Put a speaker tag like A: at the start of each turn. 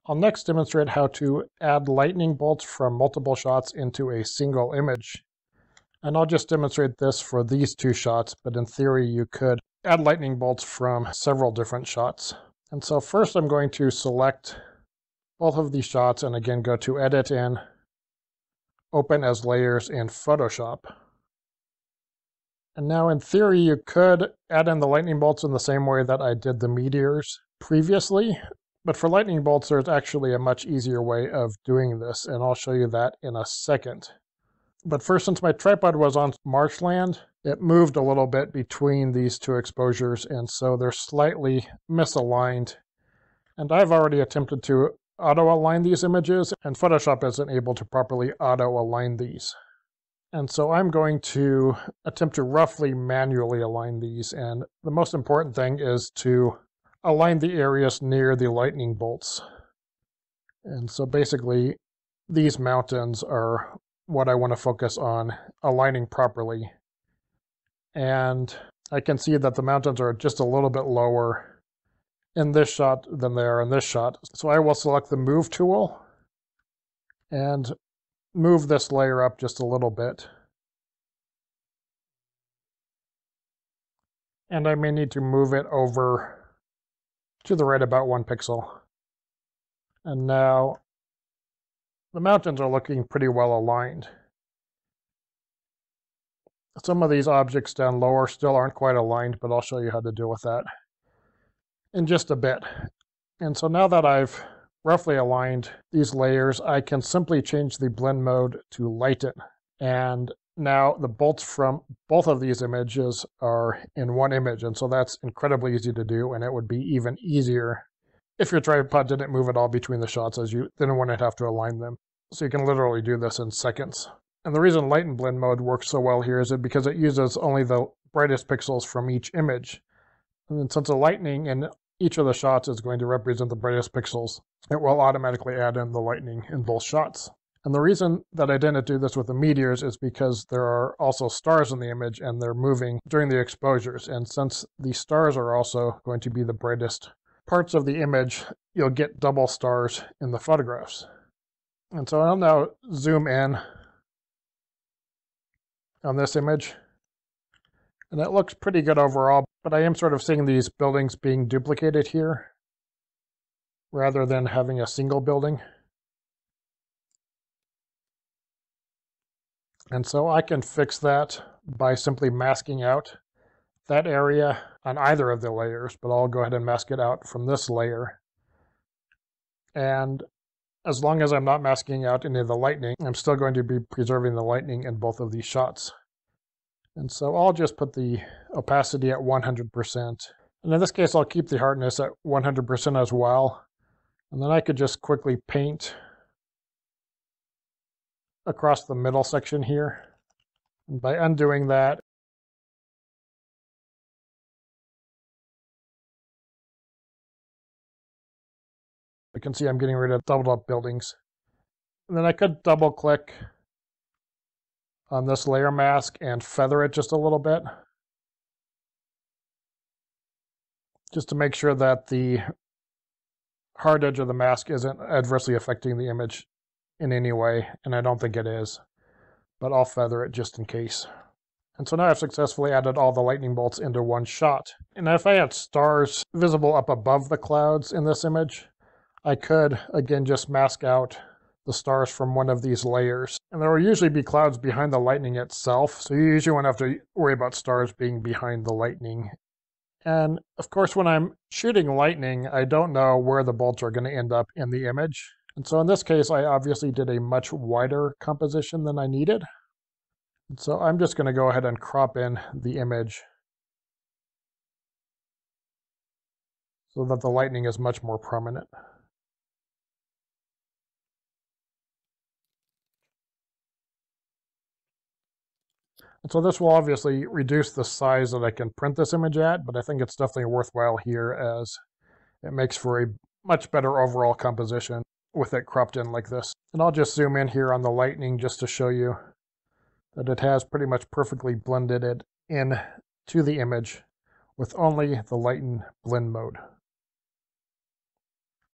A: I'll next demonstrate how to add lightning bolts from multiple shots into a single image. And I'll just demonstrate this for these two shots, but in theory you could add lightning bolts from several different shots. And so first I'm going to select both of these shots and again go to Edit in, Open as Layers in Photoshop. And now in theory you could add in the lightning bolts in the same way that I did the meteors previously, but for lightning bolts there's actually a much easier way of doing this, and I'll show you that in a second. But first, since my tripod was on marshland, it moved a little bit between these two exposures, and so they're slightly misaligned. And I've already attempted to auto-align these images, and Photoshop isn't able to properly auto-align these. And so I'm going to attempt to roughly manually align these, and the most important thing is to align the areas near the lightning bolts. And so basically, these mountains are what I want to focus on aligning properly. And I can see that the mountains are just a little bit lower in this shot than they are in this shot. So I will select the Move tool and move this layer up just a little bit. And I may need to move it over to the right about 1 pixel. And now the mountains are looking pretty well aligned. Some of these objects down lower still aren't quite aligned, but I'll show you how to deal with that in just a bit. And so now that I've roughly aligned these layers, I can simply change the blend mode to lighten. And now the bolts from both of these images are in one image, and so that's incredibly easy to do, and it would be even easier if your tripod didn't move at all between the shots, as you didn't want to have to align them. So you can literally do this in seconds. And the reason lighten blend mode works so well here is because it uses only the brightest pixels from each image. And then since the lightning in each of the shots is going to represent the brightest pixels, it will automatically add in the lightning in both shots. And the reason that I didn't do this with the meteors is because there are also stars in the image and they're moving during the exposures. And since the stars are also going to be the brightest parts of the image, you'll get double stars in the photographs. And so I'll now zoom in on this image. And it looks pretty good overall, but I am sort of seeing these buildings being duplicated here rather than having a single building. And so I can fix that by simply masking out that area on either of the layers, but I'll go ahead and mask it out from this layer. And as long as I'm not masking out any of the lightning, I'm still going to be preserving the lightning in both of these shots. And so I'll just put the opacity at 100%. And in this case, I'll keep the hardness at 100% as well. And then I could just quickly paint across the middle section here. And by undoing that, you can see I'm getting rid of doubled up buildings. And then I could double click on this layer mask and feather it just a little bit, just to make sure that the hard edge of the mask isn't adversely affecting the image in any way, and I don't think it is, but I'll feather it just in case. And so now I've successfully added all the lightning bolts into one shot. And if I had stars visible up above the clouds in this image, I could, again, just mask out the stars from one of these layers. And there will usually be clouds behind the lightning itself, so you usually won't have to worry about stars being behind the lightning. And of course, when I'm shooting lightning, I don't know where the bolts are going to end up in the image. And so in this case, I obviously did a much wider composition than I needed. And so I'm just going to go ahead and crop in the image so that the lightning is much more prominent. And so this will obviously reduce the size that I can print this image at, but I think it's definitely worthwhile here as it makes for a much better overall composition with it cropped in like this. And I'll just zoom in here on the lightning just to show you that it has pretty much perfectly blended it in to the image with only the lighten blend mode.